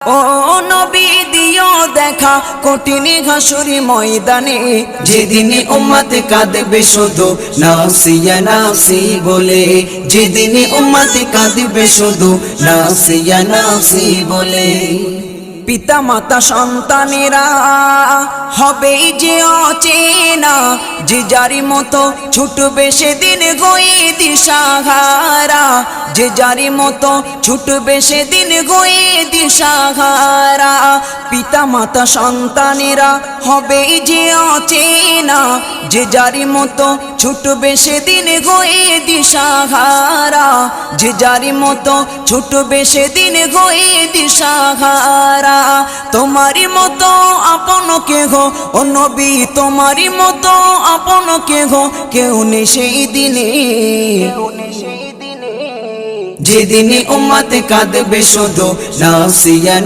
ও নবী দিও দেখা কঠিন হাসুরি ময়দানে, যেদিন উম্মত কাঁদবে শুধু নাফসি ইয়া নাফসি বলে, যেদিন উম্মত কাঁদবে শুধু নাফসি ইয়া নাফসি বলে। পিতা মাতা সন্তানেরা হবে যে অচেনা, যে যারি মতো ছুটবে সেদিন গয়ে দিশাহারা, যে যারি মতো ছুটবে সেদিন গয়ে দিশাহারা। পিতা মাতা সন্তানেরা হবে যে অচেনা, যে যারি মতো ছুটবে সেদিন গয়ে দিশাহারা, যে যারি মতো ছুটবে সেদিন গয়ে দিশাহারা। তোমারি মতো আপন কেহ ও নবী, তোমারি মতো আপন কেহ কেউ নেই সেই দিনে, যেদিন উম্মত কাঁদবে শুধু নাফসি ইয়া